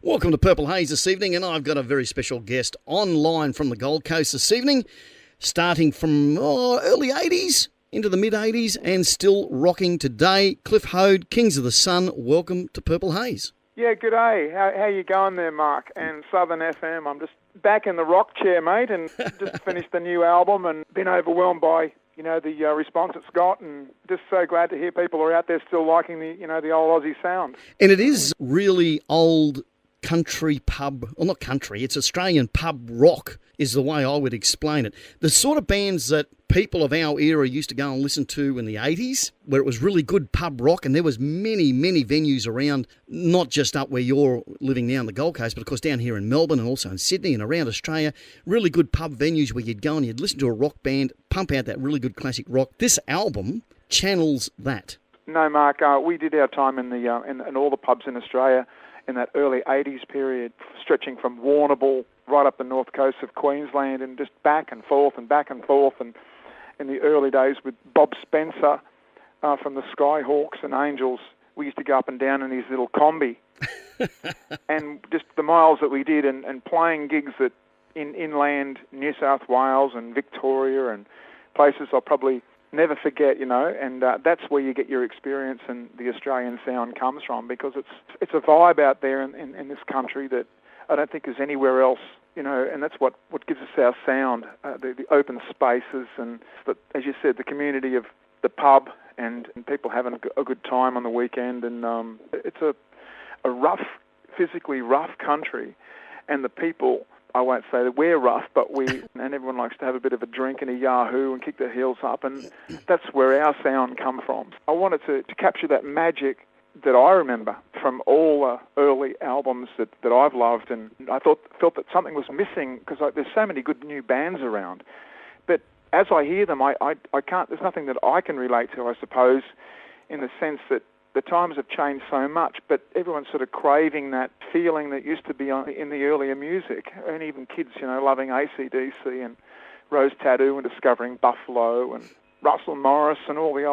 Welcome to Purple Haze this evening, and I've got a very special guest online from the Gold Coast this evening, starting from early 80s into the mid-80s and still rocking today. Cliff Hoad, Kings of the Sun, welcome to Purple Haze. Yeah, good day. How you going there, Mark? And Southern FM, I'm just back in the rock chair, mate, and just finished the new album and been overwhelmed by, the response it's got, and just so glad to hear people are out there still liking the old Aussie sound. And it is really old country pub, well, not country, it's Australian pub rock is the way I would explain it. The sort of bands that people of our era used to go and listen to in the 80s, where it was really good pub rock, and there was many, many venues around, not just up where you're living now on the Gold Coast, but of course down here in Melbourne and also in Sydney and around Australia, really good pub venues where you'd go and you'd listen to a rock band, pump out that really good classic rock. This album channels that. No, Mark, we did our time in all the pubs in Australia in that early 80s period, stretching from Warrnambool right up the north coast of Queensland and just back and forth. And in the early days with Bob Spencer from the Skyhawks and Angels, we used to go up and down in his little combi. And just the miles that we did and playing gigs that in inland New South Wales and Victoria and places I'll probably never forget, and that's where you get your experience and the Australian sound comes from, because it's a vibe out there in this country that I don't think is anywhere else, and that's what gives us our sound, the open spaces and, as you said, the community of the pub and people having a good time on the weekend. And it's a rough, physically rough country, and the people, I won't say that we're rough, but and everyone likes to have a bit of a drink and a yahoo and kick their heels up, and that's where our sound come from. I wanted to capture that magic that I remember from all the early albums that I've loved, and I felt that something was missing, because there's so many good new bands around. But as I hear them, I can't, there's nothing that I can relate to, I suppose, in the sense that the times have changed so much, but everyone's sort of craving that feeling that used to be in the earlier music, and even kids, loving AC/DC and Rose Tattoo and discovering Buffalo and Russell Morris and all the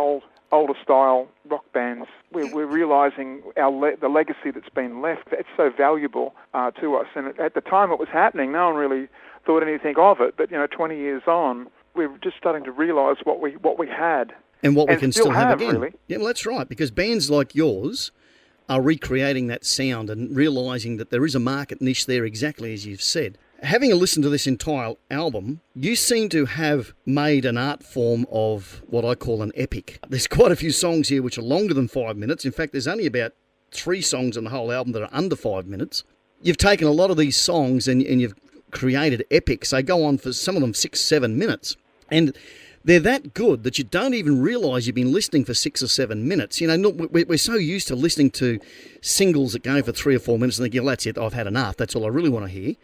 older style rock bands. We're realising the legacy that's been left. It's so valuable to us, and at the time it was happening, no one really thought anything of it. But 20 years on, we're just starting to realise what we had. And what we can still have again. Really. Yeah, well, that's right, because bands like yours are recreating that sound and realising that there is a market niche there, exactly as you've said. Having a listen to this entire album, you seem to have made an art form of what I call an epic. There's quite a few songs here which are longer than 5 minutes. In fact, there's only about 3 songs on the whole album that are under 5 minutes. You've taken a lot of these songs and you've created epics. They go on for some of them 6-7 minutes. And they're that good that you don't even realise you've been listening for 6 or 7 minutes. We're so used to listening to singles that go for 3 or 4 minutes and think, that's it, I've had enough, that's all I really want to hear.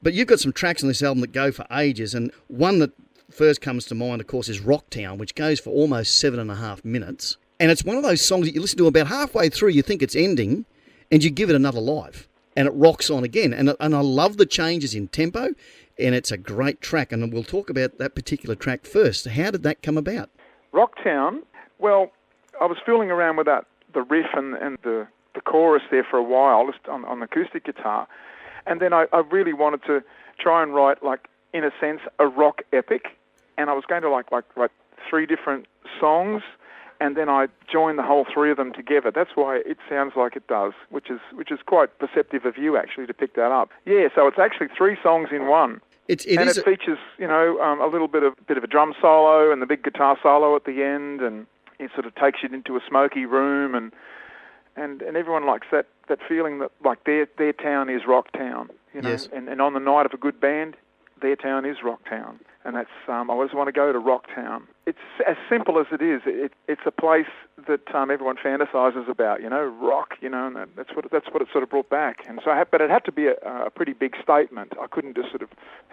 But you've got some tracks on this album that go for ages, and one that first comes to mind, of course, is Rocktown, which goes for almost 7.5 minutes. And it's one of those songs that you listen to about halfway through, you think it's ending, and you give it another life, and it rocks on again. And I love the changes in tempo, and it's a great track, and we'll talk about that particular track first. How did that come about? Rocktown, well, I was fooling around with the riff and the chorus there for a while, just on acoustic guitar, and then I really wanted to try and write, in a sense, a rock epic, and I was going to write 3 different songs, and then I joined the whole 3 of them together. That's why it sounds like it does, which is quite perceptive of you, actually, to pick that up. Yeah, so it's actually 3 songs in one. It features, a little bit of a drum solo and the big guitar solo at the end, and it sort of takes you into a smoky room, and everyone likes that feeling that their town is Rocktown, Yes. And on the night of a good band, their town is Rocktown, and that's I always want to go to Rocktown. It's as simple as it is. It's a place that everyone fantasises about, rock, and that's what it sort of brought back. And so, but it had to be a pretty big statement. I couldn't just sort of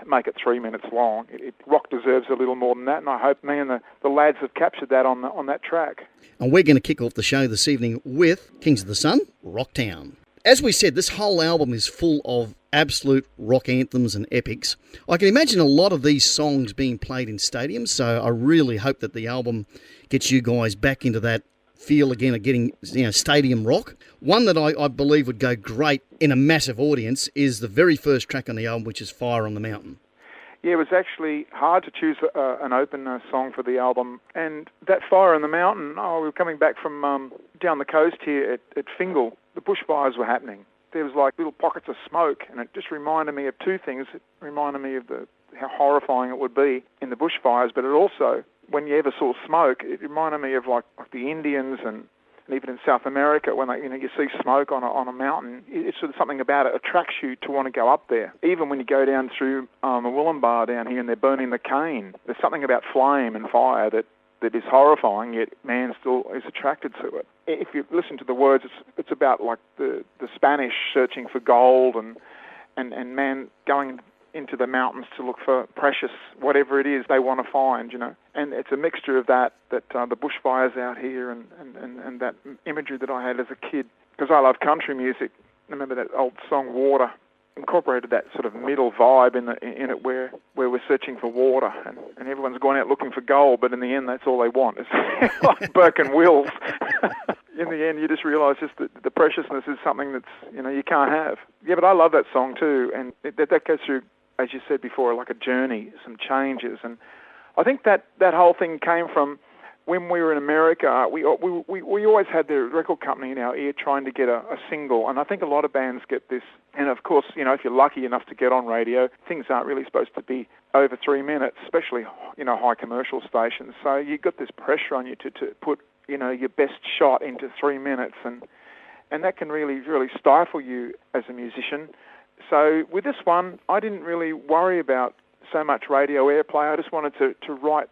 make it 3 minutes long. Rock deserves a little more than that, and I hope me and the lads have captured that on that track. And we're going to kick off the show this evening with Kings of the Sun, Rocktown. As we said, this whole album is full of absolute rock anthems and epics. I can imagine a lot of these songs being played in stadiums, so I really hope that the album gets you guys back into that feel again of getting stadium rock. One that I believe would go great in a massive audience is the very first track on the album, which is Fire on the Mountain. Yeah, it was actually hard to choose an open song for the album. And that Fire on the Mountain, we were coming back from down the coast here at Fingal. The bushfires were happening. There was like little pockets of smoke, and it just reminded me of two things. It reminded me of how horrifying it would be in the bushfires, but it also, when you ever saw smoke, it reminded me of like the Indians and even in South America, when you see smoke on a mountain, it's sort of something about it attracts you to want to go up there. Even when you go down through the Wollumbar down here and they're burning the cane, there's something about flame and fire that is horrifying, yet man still is attracted to it. If you listen to the words, it's about like the Spanish searching for gold and man going into the mountains to look for precious, whatever it is they want to find, And it's a mixture of that the bushfires out here and that imagery that I had as a kid. Because I love country music. I remember that old song, Water, incorporated that sort of middle vibe in it where we're searching for water and everyone's going out looking for gold, but in the end that's all they want. It's like Burke and Wills. In the end, you just realise just that the preciousness is something that's, you can't have. Yeah, but I love that song too, and that goes through, as you said before, like a journey, some changes. And I think that whole thing came from when we were in America. We always had the record company in our ear trying to get a single, and I think a lot of bands get this. And of course, if you're lucky enough to get on radio, things aren't really supposed to be over 3 minutes, especially, high commercial stations. So you've got this pressure on you to put, your best shot into 3 minutes, and that can really, really stifle you as a musician. So with this one, I didn't really worry about so much radio airplay. I just wanted to write,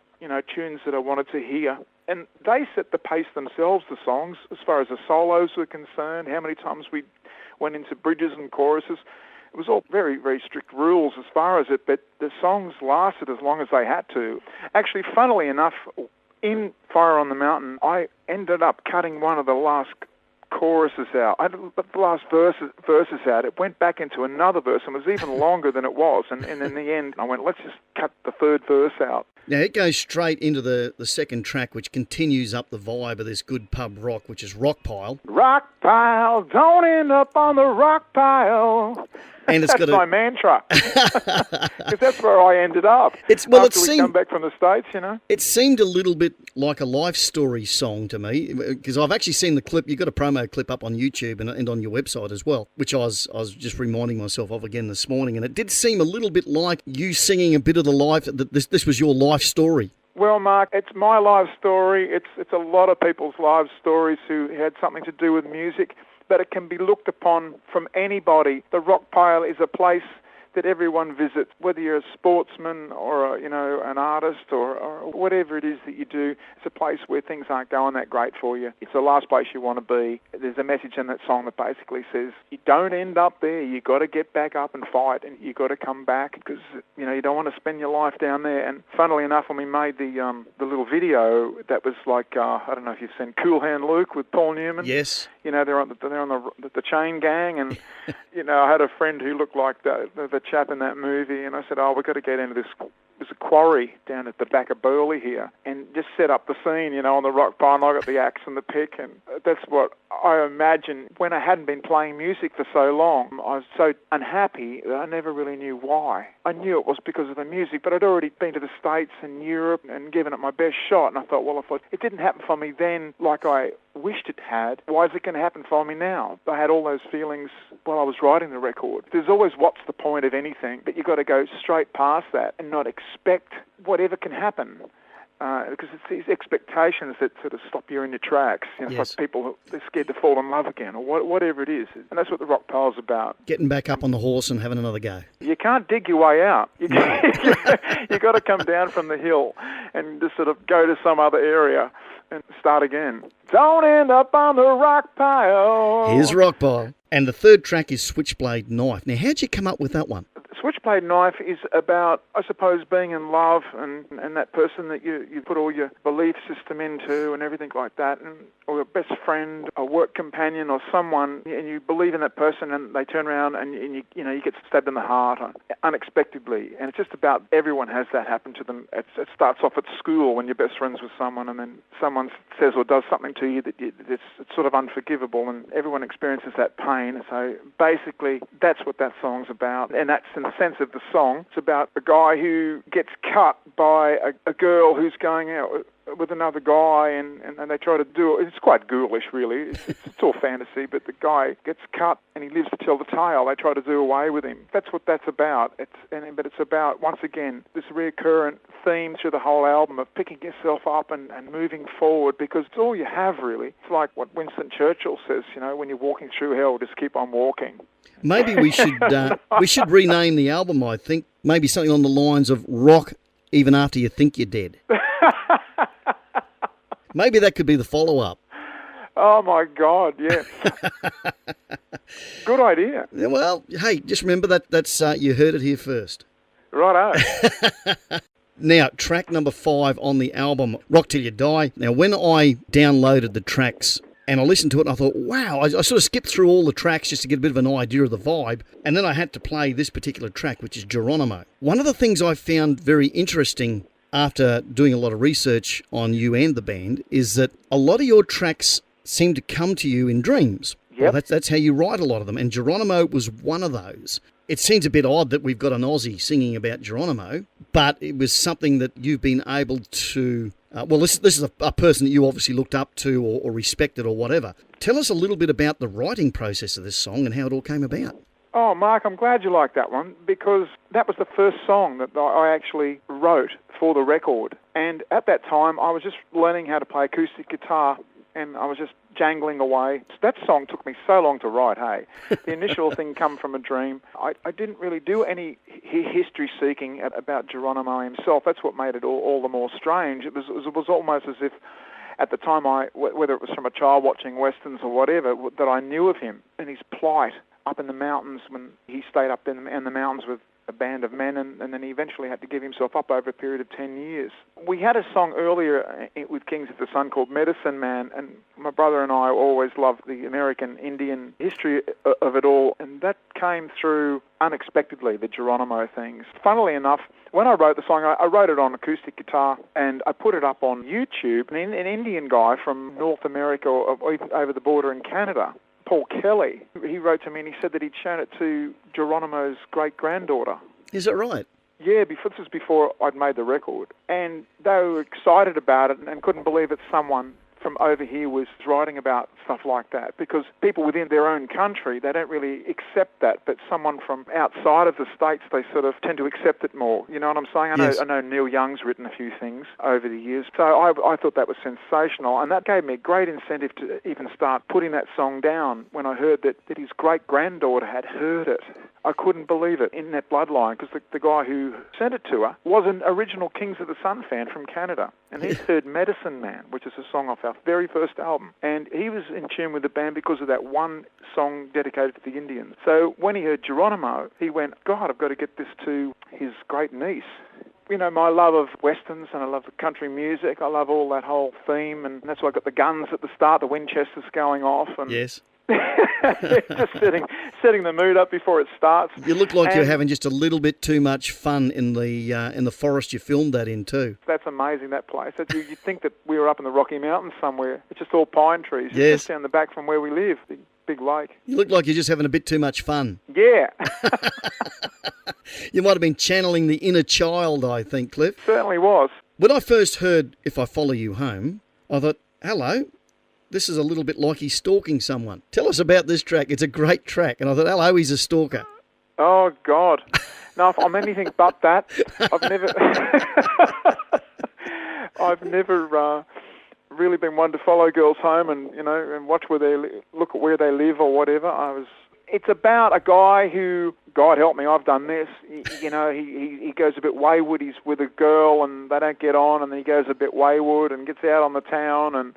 tunes that I wanted to hear. And they set the pace themselves, the songs, as far as the solos were concerned, how many times we went into bridges and choruses. It was all very, very strict rules as far as it, but the songs lasted as long as they had to. Actually, funnily enough, in Fire on the Mountain, I ended up cutting one of the last choruses out. The last verses out. It went back into another verse and was even longer than it was. And in the end, I went, let's just cut the third verse out. Now, it goes straight into the second track, which continues up the vibe of this good pub rock, which is Rockpile. Rockpile, don't end up on the rockpile. And it's that's my mantra. Because that's where I ended up. After we come back from the States, It seemed a little bit like a life story song to me, because I've actually seen the clip. You've got a promo clip up on YouTube and on your website as well, which I was just reminding myself of again this morning. And it did seem a little bit like you singing a bit of the life, that this was your life story. Well, Mark, it's my life story. It's a lot of people's life stories who had something to do with music. But it can be looked upon from anybody. The Rockpile is a place that everyone visits, whether you're a sportsman or an artist or whatever it is that you do. It's a place where things aren't going that great for you. It's the last place you want to be. There's a message in that song that basically says you don't end up there. You got to get back up and fight, and you got to come back because you don't want to spend your life down there. And funnily enough, when we made the little video, that was like I don't know if you've seen Cool Hand Luke with Paul Newman. Yes. They're on the chain gang, and I had a friend who looked like the chap in that movie, and I said, we've got to get into this. There's a quarry down at the back of Burleigh here, and just set up the scene, on the rock pile, and I got the axe and the pick, and that's what I imagine. When I hadn't been playing music for so long, I was so unhappy that I never really knew why. I knew it was because of the music, but I'd already been to the States and Europe and given it my best shot, and I thought, well, if it didn't happen for me then like I wished it had, why is it going to happen for me now? I had all those feelings while I was writing the record. There's always what's the point of anything, but you've got to go straight past that and not expect whatever can happen. Because it's these expectations that sort of stop you in your tracks. It's like people, they're scared to fall in love again or whatever it is. And that's what the Rockpile's about. Getting back up on the horse and having another go. You can't dig your way out. You got to come down from the hill and just sort of go to some other area and start again. Don't end up on the Rockpile. Here's Rockpile. And the third track is Switchblade Knife. Now, how'd you come up with that one? Switchblade Knife is about, I suppose, being in love and that person that you put all your belief system into and everything like that, or a best friend, a work companion, or someone, and you believe in that person, and they turn around and you get stabbed in the heart unexpectedly. And it's just about everyone has that happen to them. It starts off at school when you're best friends with someone, and then someone says or does something to you it's sort of unforgivable, and everyone experiences that pain. So basically, that's what that song's about, and that's in the sense of the song. It's about a guy who gets cut by a girl who's going out with another guy, and they try to do it. It's quite ghoulish, really. It's all fantasy, but the guy gets cut and he lives to tell the tale. They try to do away with him. That's what that's about. But it's about, once again, this recurrent theme through the whole album of picking yourself up and moving forward, because it's all you have, really. It's like what Winston Churchill says, when you're walking through hell, just keep on walking. Maybe we should rename the album, I think. Maybe something on the lines of Rock Even After You Think You're Dead. Maybe that could be the follow-up. Oh, my God, yeah. Good idea. Well, hey, just remember that's you heard it here first. Righto. Now, track number 5 on the album, Rock Till You Die. Now, when I downloaded the tracks and I listened to it, and I thought, wow, I sort of skipped through all the tracks just to get a bit of an idea of the vibe. And then I had to play this particular track, which is Geronimo. One of the things I found very interesting after doing a lot of research on you and the band is that a lot of your tracks seem to come to you in dreams. Yep. Well, that's how you write a lot of them. And Geronimo was one of those. It seems a bit odd that we've got an Aussie singing about Geronimo, but it was something that you've been able to... this is a person that you obviously looked up to or respected or whatever. Tell us a little bit about the writing process of this song and how it all came about. Oh, Mark, I'm glad you like that one, because that was the first song that I actually wrote for the record. And at that time, I was just learning how to play acoustic guitar, and I was just jangling away. That song took me so long to write, hey. The initial thing come from a dream. I didn't really do any history seeking about Geronimo himself. That's what made it all the more strange. It was almost as if at the time, whether it was from a child watching westerns or whatever, that I knew of him and his plight up in the mountains when he stayed up in the mountains with a band of men, and then he eventually had to give himself up over a period of 10 years. We had a song earlier with Kings of the Sun called Medicine Man, and my brother and I always loved the American Indian history of it all, and that came through unexpectedly, the Geronimo things. Funnily enough, when I wrote the song, I wrote it on acoustic guitar, and I put it up on YouTube. An Indian guy from North America, or even over the border in Canada, Paul Kelly, he wrote to me and he said that he'd shown it to Geronimo's great-granddaughter. Is that right? Yeah, this was before I'd made the record. And they were excited about it and couldn't believe that someone from over here was writing about stuff like that, because people within their own country, they don't really accept that, but someone from outside of the States, they sort of tend to accept it more. You know what I'm saying? Yes. I know Neil Young's written a few things over the years, so I thought that was sensational, and that gave me a great incentive to even start putting that song down when I heard that his great-granddaughter had heard it. I couldn't believe it in that bloodline, because the guy who sent it to her was an original Kings of the Sun fan from Canada, and he'd heard Medicine Man, which is a song off our very first album, and he was in tune with the band because of that one song dedicated to the Indians. So when he heard Geronimo, he went, God, I've got to get this to his great niece. You know, my love of westerns, and I love the country music, I love all that whole theme, and that's why I got the guns at the start, the Winchesters going off. And yes. Just setting the mood up before it starts. You look like you're having just a little bit too much fun in the forest you filmed that in too. That's amazing, that place. You'd think that we were up in the Rocky Mountains somewhere. It's just all pine trees. Yes. It's just down the back from where we live, the big lake. You look like you're just having a bit too much fun. Yeah. You might have been channeling the inner child, I think, Cliff. Certainly was. When I first heard If I Follow You Home, I thought, hello, this is a little bit like he's stalking someone. Tell us about this track. It's a great track. And I thought, hello, he's a stalker. Oh, God. No, I'm anything but that. I've never really been one to follow girls home and watch look at where they live or whatever. It's about a guy who, God help me, I've done this. He goes a bit wayward. He's with a girl and they don't get on, and then he goes a bit wayward and gets out on the town and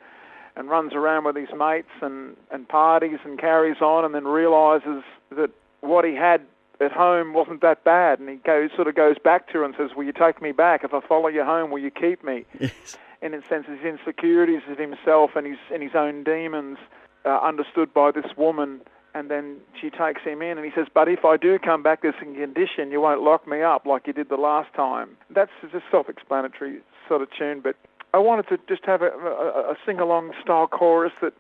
runs around with his mates and parties and carries on, and then realises that what he had at home wasn't that bad. And he sort of goes back to her and says, will you take me back? If I follow you home, will you keep me? Yes. And in a sense, his insecurities of himself and his own demons are understood by this woman. And then she takes him in and he says, but if I do come back this condition, you won't lock me up like you did the last time. That's just self-explanatory sort of tune, but I wanted to just have a sing-along style chorus that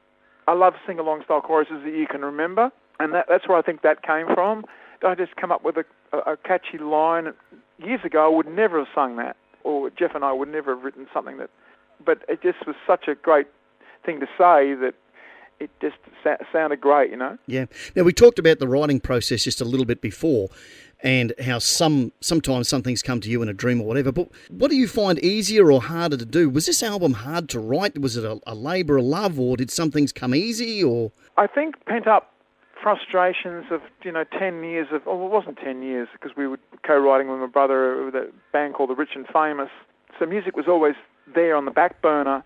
I love sing-along style choruses that you can remember, and that's where I think that came from. I just come up with a catchy line. Years ago, I would never have sung that, or Jeff and I would never have written something that, but it just was such a great thing to say that it just sounded great, you know? Yeah. Now, we talked about the writing process just a little bit before, and how sometimes some things come to you in a dream or whatever, but what do you find easier or harder to do? Was this album hard to write? Was it a labour of love, or did some things come easy? Or I think pent-up frustrations of, 10 years of, well, it wasn't 10 years, because we were co-writing with my brother with a band called The Rich and Famous, so music was always there on the back burner.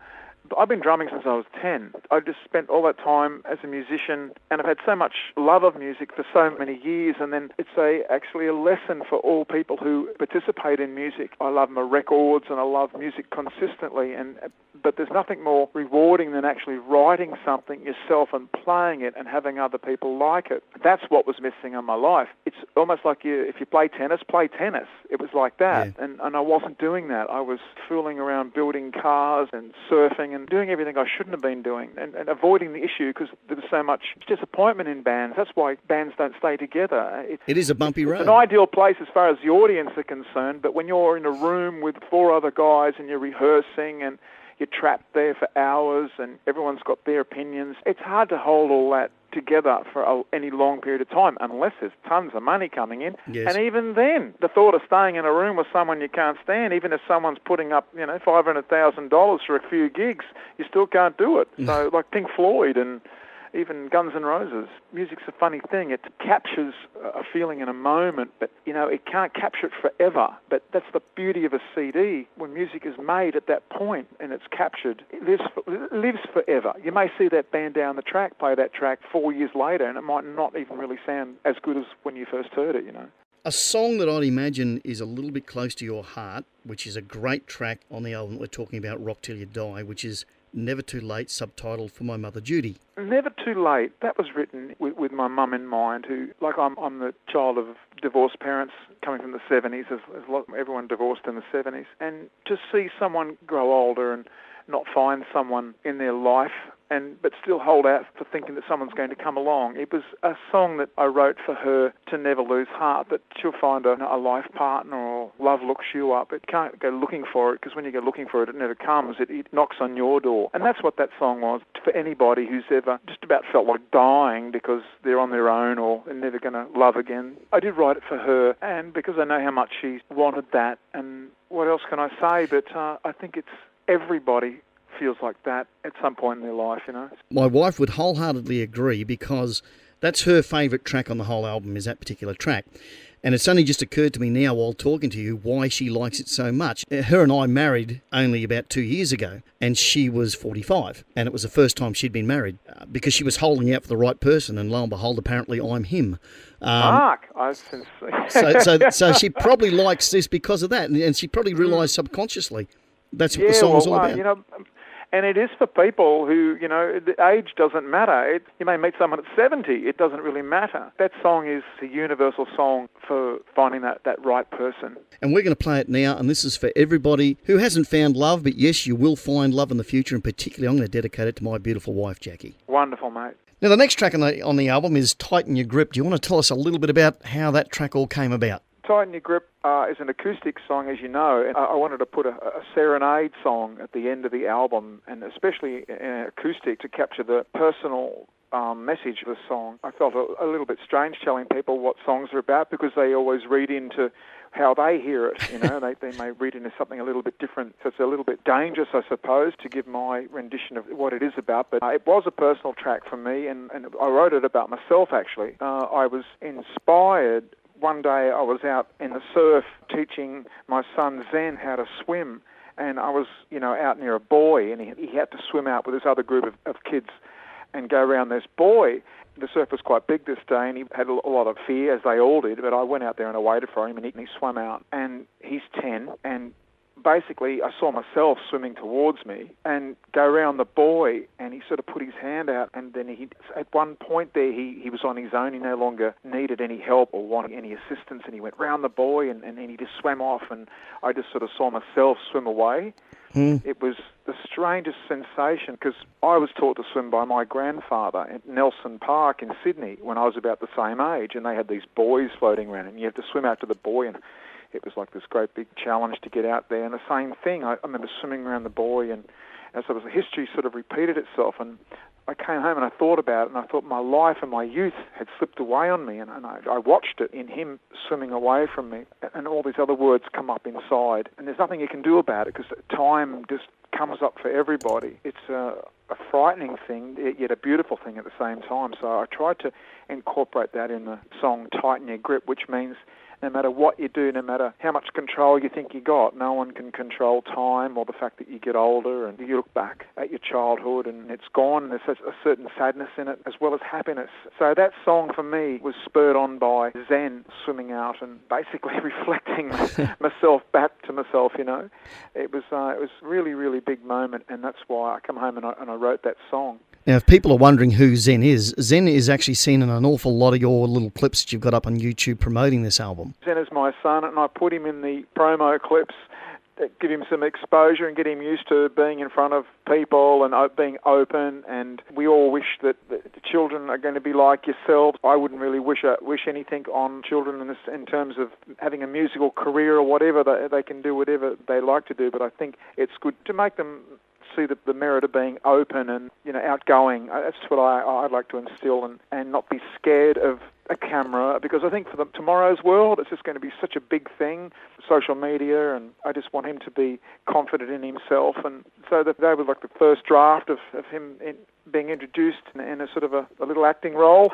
I've been drumming since I was 10. I just spent all that time as a musician, and I've had so much love of music for so many years, and then it's actually a lesson for all people who participate in music. I love my records and I love music consistently, but there's nothing more rewarding than actually writing something yourself and playing it and having other people like it. That's what was missing in my life. It's almost like if you play tennis, play tennis. It was like that, yeah. and I wasn't doing that. I was fooling around building cars and surfing and doing everything I shouldn't have been doing and avoiding the issue because there was so much disappointment in bands. That's why bands don't stay together. It is a bumpy road. It's an ideal place as far as the audience are concerned, but when you're in a room with 4 other guys and you're rehearsing and you're trapped there for hours and everyone's got their opinions, it's hard to hold all that together for any long period of time unless there's tons of money coming in. Yes. And even then, the thought of staying in a room with someone you can't stand, even if someone's putting up, $500,000 for a few gigs, you still can't do it. So like Pink Floyd and even Guns N' Roses, music's a funny thing. It captures a feeling in a moment, but, it can't capture it forever. But that's the beauty of a CD. When music is made at that point and it's captured, it lives forever. You may see that band down the track play that track 4 years later, and it might not even really sound as good as when you first heard it, A song that I'd imagine is a little bit close to your heart, which is a great track on the album we're talking about, Rock Till You Die, which is Never Too Late, subtitled For My Mother Judy. Never Too Late, that was written with my mum in mind, who, I'm the child of divorced parents coming from the 70s, everyone divorced in the 70s, and to see someone grow older and not find someone in their life but still hold out for thinking that someone's going to come along. It was a song that I wrote for her to never lose heart, that she'll find a life partner or love looks you up. It can't go looking for it, because when you go looking for it, it never comes. It knocks on your door. And that's what that song was for anybody who's ever just about felt like dying because they're on their own or they're never going to love again. I did write it for her, and because I know how much she wanted that. And what else can I say? But I think it's everybody feels like that at some point in their life, My wife would wholeheartedly agree, because that's her favourite track on the whole album, is that particular track. And it's only just occurred to me now while talking to you why she likes it so much. Her and I married only about 2 years ago, and she was 45, and it was the first time she'd been married, because she was holding out for the right person, and lo and behold, apparently I'm him. Mark, so she probably likes this because of that, and she probably realised subconsciously that's what the song's all about. And it is for people who, the age doesn't matter. You may meet someone at 70. It doesn't really matter. That song is a universal song for finding that right person. And we're going to play it now, and this is for everybody who hasn't found love, but yes, you will find love in the future, and particularly I'm going to dedicate it to my beautiful wife, Jackie. Wonderful, mate. Now, the next track on the album is Tighten Your Grip. Do you want to tell us a little bit about how that track all came about? Tighten Your Grip is an acoustic song, as you know, and I wanted to put a serenade song at the end of the album, and especially an acoustic to capture the personal message of the song. I felt a little bit strange telling people what songs are about, because they always read into how they hear it, they may read into something a little bit different, so it's a little bit dangerous, I suppose, to give my rendition of what it is about, but it was a personal track for me, and I wrote it about myself, actually. I was inspired. One day I was out in the surf teaching my son Zen how to swim, and I was, out near a buoy, and he had to swim out with this other group of kids, and go around this buoy. The surf was quite big this day, and he had a lot of fear, as they all did, but I went out there and I waited for him, and he swam out. And he's 10, and basically I saw myself swimming towards me and go around the buoy, and he sort of put his hand out, and then at one point there he was on his own. He no longer needed any help or wanted any assistance, and he went round the buoy, and then he just swam off, and I just sort of saw myself swim away. It was the strangest sensation, because I was taught to swim by my grandfather at Nelson Park in Sydney when I was about the same age, and they had these buoys floating around, and you have to swim out to the buoy, and it was like this great big challenge to get out there. And the same thing, I remember swimming around the buoy, and so the history sort of repeated itself, and I came home and I thought about it, and I thought my life and my youth had slipped away on me, and I watched it in him swimming away from me, and all these other words come up inside, and there's nothing you can do about it, because time just comes up for everybody. It's a frightening thing, yet a beautiful thing at the same time. So I tried to incorporate that in the song Tighten Your Grip, which means no matter what you do, no matter how much control you think you got, no one can control time or the fact that you get older, and you look back at your childhood and it's gone, and there's such a certain sadness in it as well as happiness. So that song for me was spurred on by Zen, swimming out and basically reflecting myself back to myself, you know. It was really, really big moment, and that's why I come home and I wrote that song. Now, if people are wondering who Zen is actually seen in an awful lot of your little clips that you've got up on YouTube promoting this album. Zen is my son, and I put him in the promo clips that give him some exposure and get him used to being in front of people and being open. And we all wish that the children are going to be like yourselves. I wouldn't really wish anything on children in terms of having a musical career or whatever. They can do whatever they like to do, but I think it's good to make them see the merit of being open and, you know, outgoing. That's what I'd like to instill, and not be scared of a camera, because I think for tomorrow's world, it's just going to be such a big thing, social media, and I just want him to be confident in himself. And so that was like the first draft of him being introduced in a sort of a little acting role.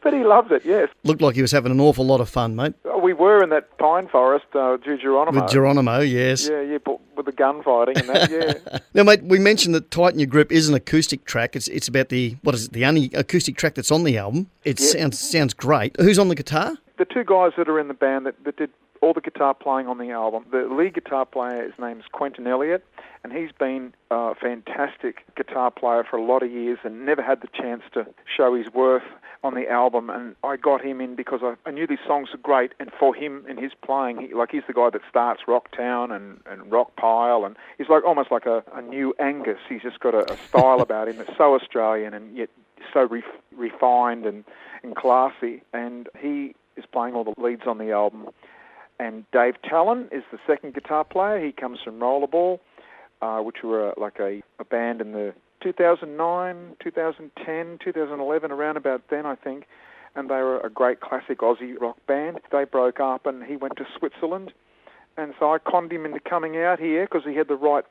But he loves it, yes. Looked like he was having an awful lot of fun, mate. We were in that pine forest, Geronimo. With Geronimo, yes. Yeah, with the gunfighting and that, yeah. Now, mate, we mentioned that Tighten Your Grip is an acoustic track. It's about the only acoustic track that's on the album. It sounds great. Who's on the guitar? The two guys that are in the band that did all the guitar playing on the album. The lead guitar player, his name's Quentin Elliott, and he's been a fantastic guitar player for a lot of years and never had the chance to show his worth on the album. And I got him in because I knew these songs were great, and for him and his playing, he's the guy that starts Rocktown and Rockpile, and he's like almost like a new Angus. He's just got a style about him that's so Australian and yet so refined and classy, and he is playing all the leads on the album. And Dave Talon is the second guitar player. He comes from Rollerball, which were like a band in the 2009, 2010, 2011, around about then, I think. And they were a great classic Aussie rock band. They broke up and he went to Switzerland. And so I conned him into coming out here because he had the right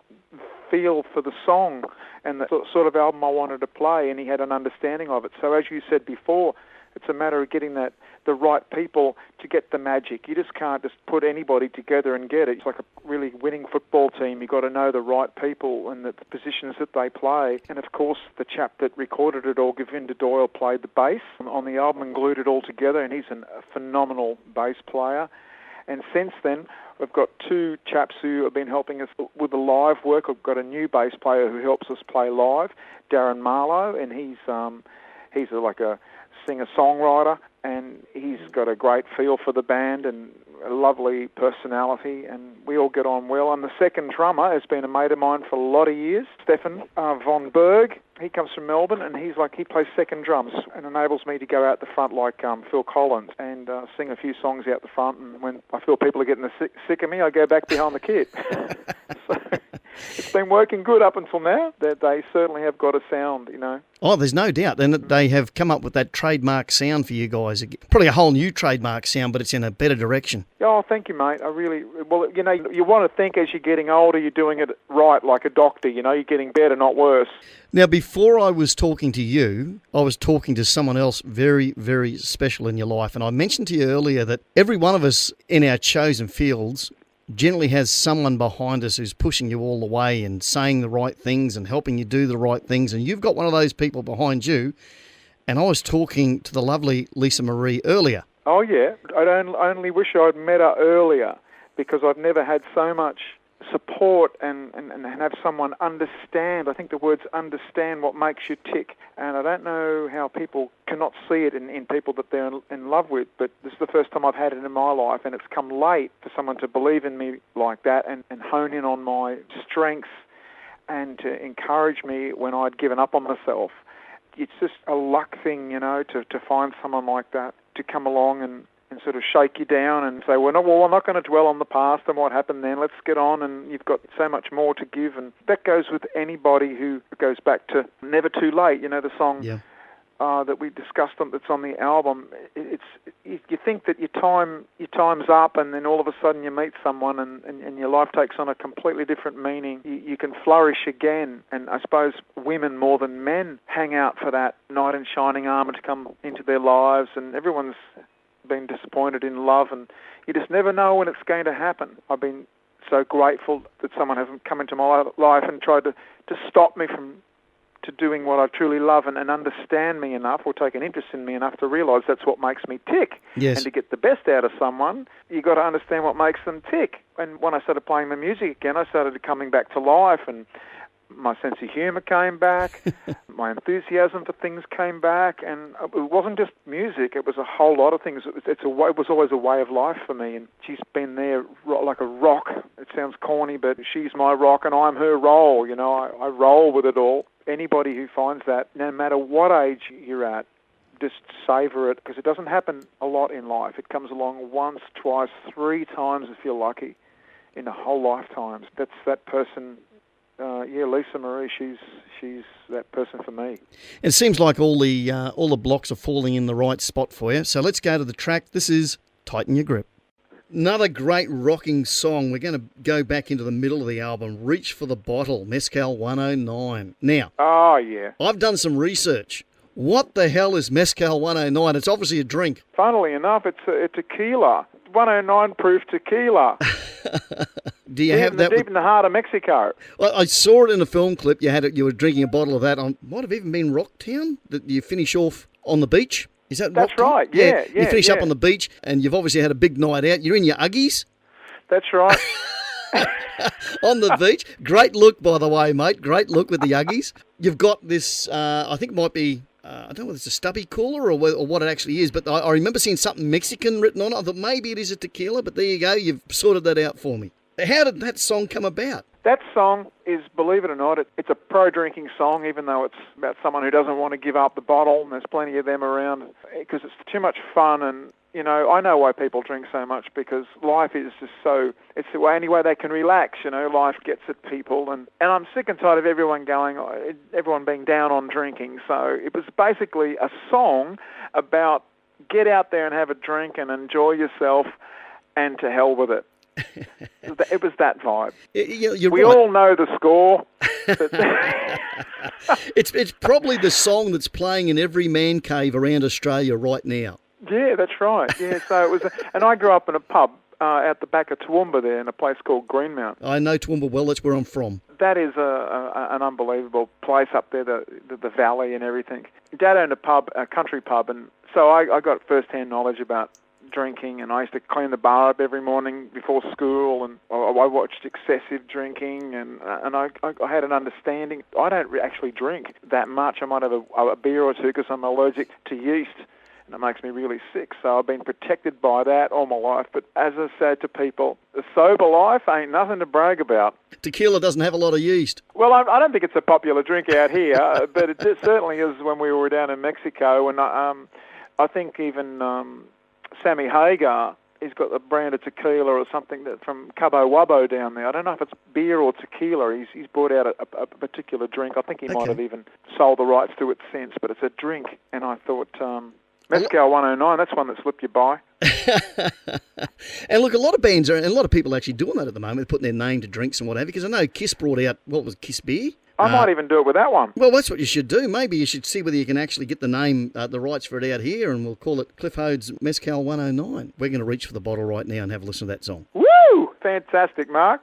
feel for the song and the sort of album I wanted to play, and he had an understanding of it. So as you said before, it's a matter of getting the right people to get the magic. You just can't just put anybody together and get it. It's like a really winning football team. You've got to know the right people and the positions that they play. And of course, the chap that recorded it all, Govinda Doyle, played the bass on the album and glued it all together, and he's a phenomenal bass player. And since then, we've got two chaps who have been helping us with the live work. We've got a new bass player who helps us play live, Darren Marlowe, and he's like a singer-songwriter, and he's got a great feel for the band and a lovely personality, and we all get on well. And the second drummer has been a mate of mine for a lot of years, Stefan von Berg. He comes from Melbourne, and he plays second drums and enables me to go out the front like Phil Collins and sing a few songs out the front. And when I feel people are getting sick of me, I go back behind the kit. So it's been working good up until now. They certainly have got a sound, you know. Oh, there's no doubt. And they have come up with that trademark sound for you guys. Probably a whole new trademark sound, but it's in a better direction. Oh, thank you, mate. Well, you know, you want to think as you're getting older, you're doing it right like a doctor, you know, you're getting better, not worse. Now, before I was talking to you, I was talking to someone else very, very special in your life. And I mentioned to you earlier that every one of us in our chosen fields generally has someone behind us who's pushing you all the way and saying the right things and helping you do the right things. And you've got one of those people behind you. And I was talking to the lovely Lisa Marie earlier. Oh, yeah. I only wish I'd met her earlier, because I've never had so much support and have someone understand. I think the words understand what makes you tick. And I don't know how people cannot see it in people that they're in love with, but this is the first time I've had it in my life, and it's come late for someone to believe in me like that and hone in on my strengths and to encourage me when I'd given up on myself. It's just a luck thing, to find someone like that to come along and sort of shake you down and say, well, I'm not going to dwell on the past and what happened then. Let's get on, and you've got so much more to give. And that goes with anybody who goes back to Never Too Late, the song that we discussed that's on the album. You think that your time's up, and then all of a sudden you meet someone and your life takes on a completely different meaning. You can flourish again. And I suppose women more than men hang out for that knight in shining armour to come into their lives, and everyone's been disappointed in love, and you just never know when it's going to happen. I've been so grateful that someone hasn't come into my life and tried to stop me from doing what I truly love and understand me enough or take an interest in me enough to realise that's what makes me tick. Yes. And to get the best out of someone, you've got to understand what makes them tick. And when I started playing my music again, I started coming back to life, and my sense of humour came back, my enthusiasm for things came back, and it wasn't just music, it was a whole lot of things. It was always a way of life for me, and she's been there like a rock. It sounds corny, but she's my rock and I'm her roll, I roll with it all. Anybody who finds that, no matter what age you're at, just savour it, because it doesn't happen a lot in life. It comes along once, twice, 3 times if you're lucky in a whole lifetime. That's that person. Lisa Marie, she's that person for me. It seems like all the blocks are falling in the right spot for you. So let's go to the track. This is Tighten Your Grip. Another great rocking song. We're going to go back into the middle of the album. Reach for the Bottle, Mescal 109. Now, oh yeah, I've done some research. What the hell is Mescal 109? It's obviously a drink. Funnily enough, it's a tequila. 109 proof tequila. Do you have that? Deep in the heart of Mexico. Well, I saw it in a film clip. You were drinking a bottle of that. Might have even been Rocktown that you finish off on the beach. Is that That's Rocktown? right. Yeah. You finish up on the beach, and you've obviously had a big night out. You're in your Uggies. That's right. On the beach. Great look, by the way, mate. Great look with the Uggies. You've got this. I think it might be. I don't know whether it's a stubby cooler or what it actually is, but I remember seeing something Mexican written on it. I thought maybe it is a tequila, but there you go. You've sorted that out for me. How did that song come about? That song is, believe it or not, it's a pro-drinking song, even though it's about someone who doesn't want to give up the bottle, and there's plenty of them around, because it's too much fun. And, I know why people drink so much, because life is just it's the only way they can relax, life gets at people. And I'm sick and tired of everyone being down on drinking. So it was basically a song about get out there and have a drink and enjoy yourself, and to hell with it. It was that vibe. We right. all know the score. It's probably the song that's playing in every man cave around Australia right now. Yeah, that's right. Yeah, so it was, and I grew up in a pub out the back of Toowoomba there, in a place called Greenmount. I know Toowoomba well. That's where I'm from. That is an unbelievable place up there, the valley and everything. Dad owned a country pub, and so I got first-hand knowledge about drinking, and I used to clean the bar up every morning before school, and I watched excessive drinking, and I had an understanding. I don't actually drink that much. I might have a beer or two because I'm allergic to yeast, and it makes me really sick. So I've been protected by that all my life. But as I said to people, the sober life ain't nothing to brag about. Tequila doesn't have a lot of yeast. Well, I don't think it's a popular drink out here, but it certainly is when we were down in Mexico, and I think even Sammy Hagar, he's got a brand of tequila or something from Cabo Wabo down there. I don't know if it's beer or tequila. He's brought out a particular drink. I think he might have even sold the rights to it since, but it's a drink. And I thought, Mescal 109, that's one that slipped you by. And look, a lot of bands and a lot of people are actually doing that at the moment, putting their name to drinks and what have you, because I know Kiss brought out, what was Kiss Beer? I might even do it with that one. Well, that's what you should do. Maybe you should see whether you can actually get the name, the rights for it out here, and we'll call it Cliff Hoad's Mescal 109. We're going to reach for the bottle right now and have a listen to that song. Woo! Fantastic, Mark.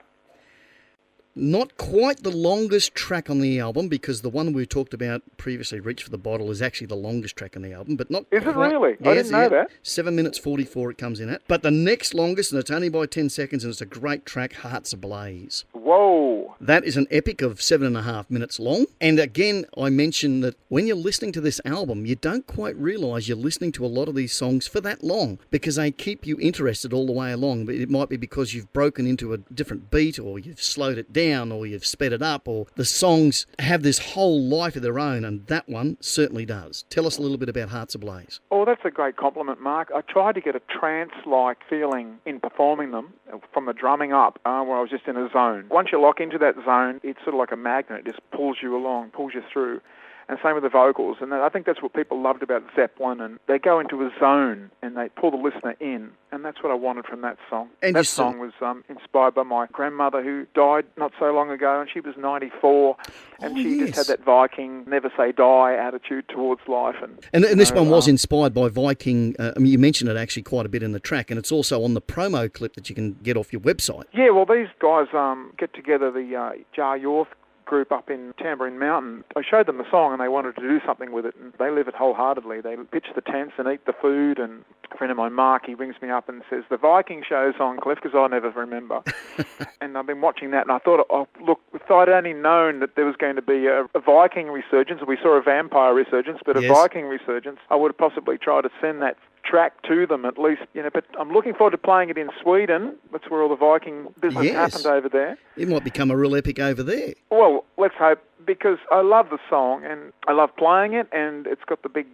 Not quite the longest track on the album, because the one we talked about previously, Reach for the Bottle, is actually the longest track on the album, but not Is quite. it really? I didn't know that. 7 minutes 44 it comes in at. But the next longest, and it's only by 10 seconds, and it's a great track, Hearts Ablaze. Whoa. That is an epic of 7.5 minutes long. And again, I mentioned that when you're listening to this album, you don't quite realise you're listening to a lot of these songs for that long, because they keep you interested all the way along. But it might be because you've broken into a different beat, or you've slowed it down, or you've sped it up, or the songs have this whole life of their own, and that one certainly does. Tell us a little bit about Hearts Ablaze. Oh, that's a great compliment, Mark. I tried to get a trance-like feeling in performing them from the drumming up, where I was just in a zone. Once you lock into that zone, it's sort of like a magnet. It just pulls you along, pulls you through. And same with the vocals. And I think that's what people loved about Zeppelin. And they go into a zone and they pull the listener in. And that's what I wanted from that song. And that song was inspired by my grandmother, who died not so long ago, and she was 94. And she just had that Viking, never say die attitude towards life. And this one was inspired by Viking. You mentioned it actually quite a bit in the track, and it's also on the promo clip that you can get off your website. Yeah, well, these guys get together, the Jar Yorth group up in Tambourine Mountain. I showed them the song and they wanted to do something with it, and they live it wholeheartedly. They pitch the tents and eat the food, and a friend of mine, Mark, he rings me up and says, the Viking show's on, Cliff, because I never remember. And I've been watching that, and I thought, oh, look, if I'd only known that there was going to be a Viking resurgence, we saw a vampire resurgence, but a Viking resurgence, I would have possibly tried to send that track to them at least, but I'm looking forward to playing it in Sweden. That's where all the Viking business happened over there. It might become a real epic over there. Well, let's hope, because I love the song and I love playing it, and it's got the big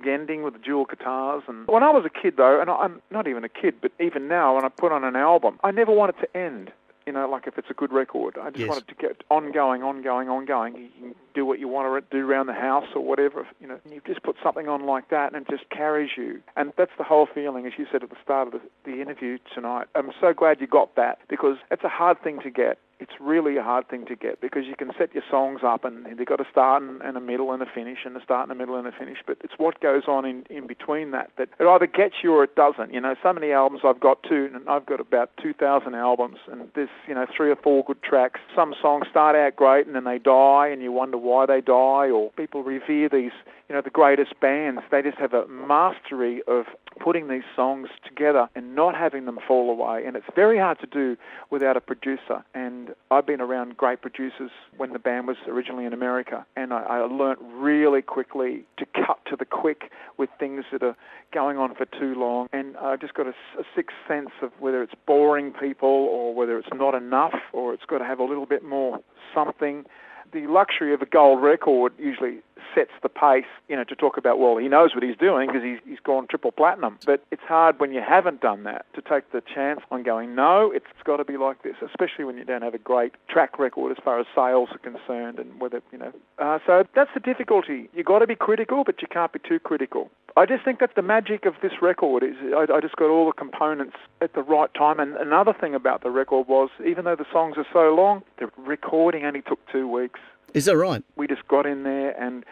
ending with the dual guitars. And when I was a kid, though, and I'm not even a kid, but even now when I put on an album, I never want it to end. Like if it's a good record, I just want it to get ongoing. You can do what you want to do around the house or whatever, and you just put something on like that and it just carries you. And that's the whole feeling, as you said at the start of the interview tonight. I'm so glad you got that, because it's a hard thing to get. It's really a hard thing to get, because you can set your songs up and they've got a start and a middle and a finish, and a start and a middle and a finish, but it's what goes on in between that it either gets you or it doesn't. So many albums I've got too, and I've got about 2,000 albums, and there's 3 or 4 good tracks. Some songs start out great and then they die, and you wonder why they die, or people revere these, the greatest bands. They just have a mastery of putting these songs together and not having them fall away, and it's very hard to do without a producer. And I've been around great producers when the band was originally in America, and I learnt really quickly to cut to the quick with things that are going on for too long, and I just got a sixth sense of whether it's boring people or whether it's not enough or it's got to have a little bit more something. The luxury of a gold record usually sets the pace, to talk about, well, he knows what he's doing because he's gone triple platinum. But it's hard when you haven't done that to take the chance on going, no, it's got to be like this, especially when you don't have a great track record as far as sales are concerned, and whether, so that's the difficulty. You got to be critical, but you can't be too critical. I just think that's the magic of this record, is I just got all the components at the right time. And another thing about the record was, even though the songs are so long, the recording only took 2 weeks. Is that right? We just got in there and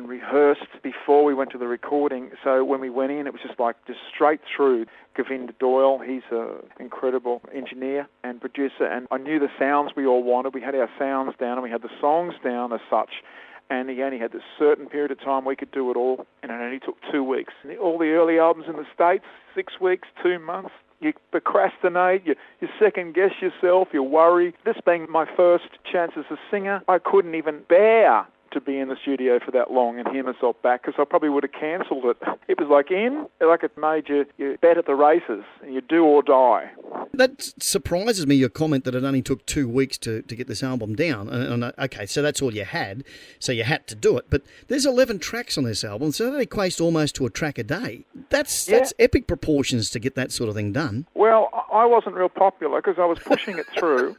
rehearsed before we went to the recording. So when we went in, it was just straight through. Govinda Doyle, he's an incredible engineer and producer, and I knew the sounds we all wanted. We had our sounds down and we had the songs down as such. And he only had this certain period of time we could do it all, and it only took 2 weeks. All the early albums in the States, 6 weeks, 2 months. You procrastinate, you second-guess yourself, you worry. This being my first chance as a singer, I couldn't even bear to be in the studio for that long and hear myself back, because I probably would have cancelled it. It was like it made you bet at the races, and you do or die. That surprises me, your comment that it only took 2 weeks to get this album down. And okay, so that's all you had, so you had to do it. But there's 11 tracks on this album, so that equates almost to a track a day. That's epic proportions to get that sort of thing done. Well, I wasn't real popular because I was pushing it through.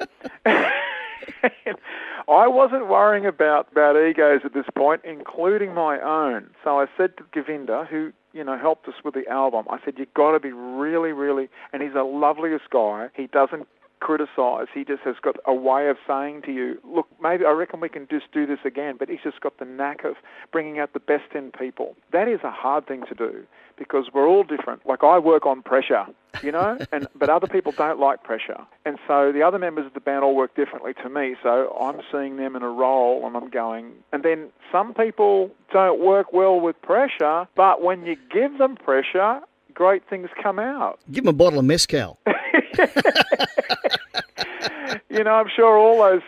I wasn't worrying about egos at this point, including my own. So I said to Govinda, who helped us with the album, I said, you've got to be really, really, and he's the loveliest guy. He doesn't criticise. He just has got a way of saying to you, look, maybe I reckon we can just do this again, but he's just got the knack of bringing out the best in people. That is a hard thing to do, because we're all different. Like, I work on pressure. you know, but other people don't like Pressure. And so the other members of the band all work differently to me, so I'm seeing them in a role and I'm going, and then some people don't work well with Pressure, but when you give them Pressure, great things come out. Give them a bottle of Mescal. You know, I'm sure all those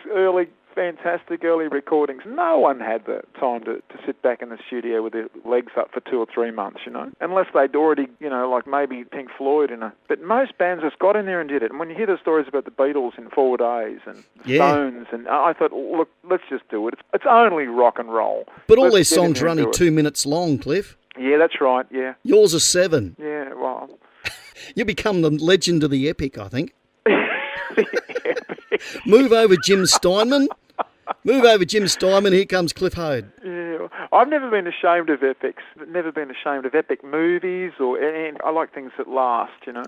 fantastic early recordings, no one had the time to sit back in the studio with their legs up for 2 or 3 months, you know, unless they'd already, you know, like maybe Pink Floyd but most bands just got in there and did it. And when you hear the stories about the Beatles in 4 days and the Stones, and I thought, look, let's just do it. It's only rock and roll. But all their songs are only 2 minutes long, Cliff. Yeah, that's right, yeah. Yours are 7. Yeah, well. You become the legend of the epic, I think. Move over Jim Steinman. Move over Jim Steinman. Here comes Cliff Hoad. Yeah, I've never been ashamed of epics. Never been ashamed of epic movies, and I like things that last, you know.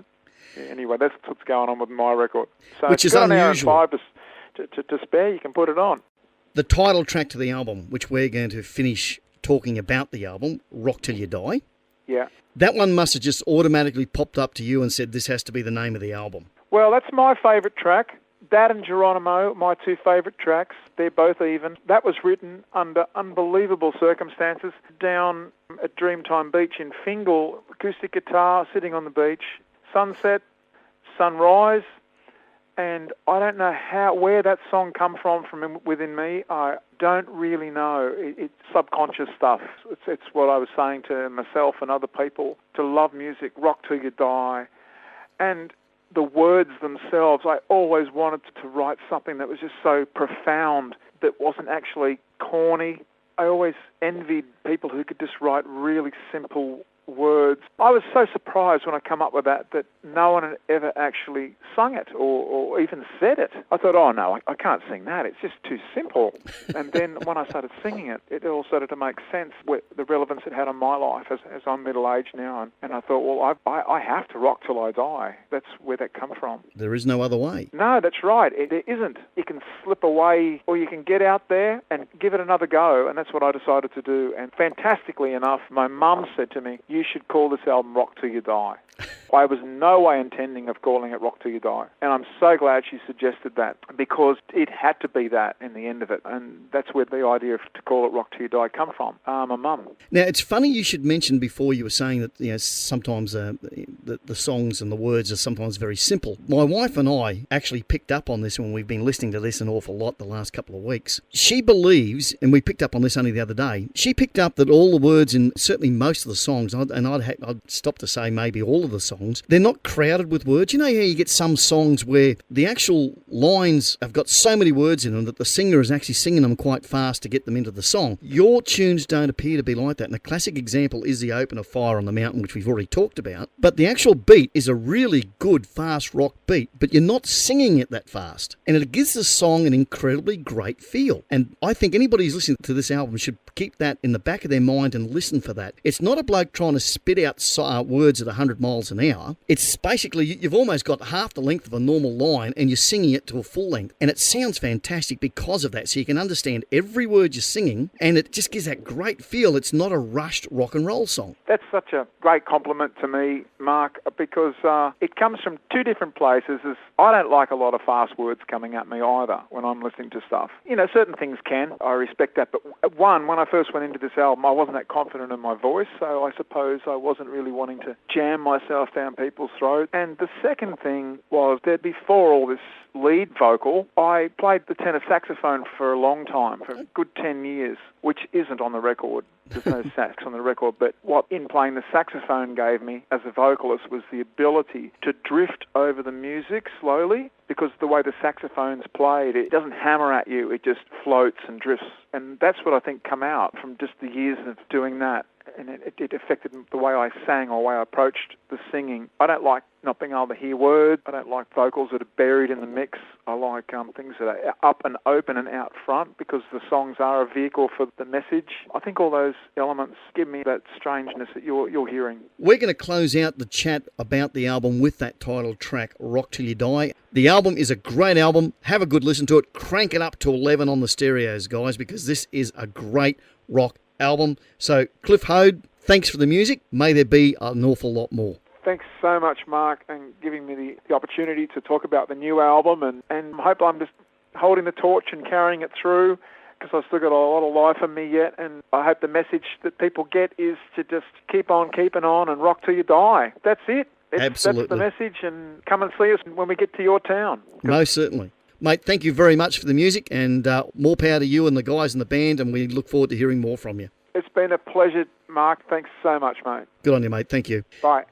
Yeah, anyway, that's what's going on with my record. So which is got unusual. An hour and 5 to spare, you can put it on. The title track to the album, which we're going to finish talking about the album, Rock Till You Die. Yeah. That one must have just automatically popped up to you and said, this has to be the name of the album. Well, that's my favourite track. That and Geronimo, my 2 favourite tracks. They're both even. That was written under unbelievable circumstances down at Dreamtime Beach in Fingal. Acoustic guitar, sitting on the beach. Sunset, sunrise. And I don't know where that song come from within me. I don't really know. It's subconscious stuff. It's what I was saying to myself and other people, to love music, rock till you die. And the words themselves, I always wanted to write something that was just so profound, that wasn't actually corny. I always envied people who could just write really simple words. I was so surprised when I come up with that no one had ever actually sung it or even said it. I thought, oh no, I can't sing that. It's just too simple. And then when I started singing it, it all started to make sense with the relevance it had on my life as I'm middle-aged now. And I thought, well, I have to rock till I die. That's where that come from. There is no other way. No, that's right. There isn't. You can slip away or you can get out there and give it another go. And that's what I decided to do. And fantastically enough, my mum said to me, you should call this album Rock Till You Die. I was no way intending of calling it Rock Till You Die. And I'm so glad she suggested that, because it had to be that in the end of it. And that's where the idea to call it Rock Till You Die come from, my mum. Now, it's funny you should mention before, you were saying that, you know, sometimes the songs and the words are sometimes very simple. My wife and I actually picked up on this when we've been listening to this an awful lot the last couple of weeks. She believes, and we picked up on this only the other day, she picked up that all the words in certainly most of the songs, and I'd stop to say maybe all of the songs, they're not crowded with words. You know how you get some songs where the actual lines have got so many words in them that the singer is actually singing them quite fast to get them into the song. Your tunes don't appear to be like that, and a classic example is the opener, Fire on the Mountain, which we've already talked about. But the actual beat is a really good fast rock beat, but you're not singing it that fast, and it gives the song an incredibly great feel. And I think anybody who's listening to this album should keep that in the back of their mind and listen for that. It's not a bloke trying to spit out words at 100 miles an hour. It's basically, you've almost got half the length of a normal line and you're singing it to a full length. And it sounds fantastic because of that. So you can understand every word you're singing, and it just gives that great feel. It's not a rushed rock and roll song. That's such a great compliment to me, Mark, because it comes from 2 different places. I don't like a lot of fast words coming at me either when I'm listening to stuff. You know, certain things can. I respect that. But when I first went into this album, I wasn't that confident in my voice, so I suppose I wasn't really wanting to jam myself down people's throats. And the second thing was that before all this lead vocal, I played the tenor saxophone for a long time, for a good 10 years, which isn't on the record. There's no sax on the record, but what in playing the saxophone gave me as a vocalist was the ability to drift over the music slowly, because the way the saxophone's played, it doesn't hammer at you, it just floats and drifts. And that's what I think come out from just the years of doing that. And it affected the way I sang or the way I approached the singing. I don't like not being able to hear words. I don't like vocals that are buried in the mix. I like things that are up and open and out front, because the songs are a vehicle for the message. I think all those elements give me that strangeness that you're hearing. We're going to close out the chat about the album with that title track, Rock Till You Die. The album is a great album. Have a good listen to it. Crank it up to 11 on the stereos, guys, because this is a great rock album. So, Cliff Hoad, thanks for the music. May there be an awful lot more. Thanks so much, Mark, and giving me the opportunity to talk about the new album. And I hope I'm just holding the torch and carrying it through, because I've still got a lot of life in me yet. And I hope the message that people get is to just keep on keeping on and rock till you die. That's it. Absolutely. That's the message. And come and see us when we get to your town. Most certainly. Mate, thank you very much for the music, and more power to you and the guys in the band, and we look forward to hearing more from you. It's been a pleasure, Mark. Thanks so much, mate. Good on you, mate. Thank you. Bye.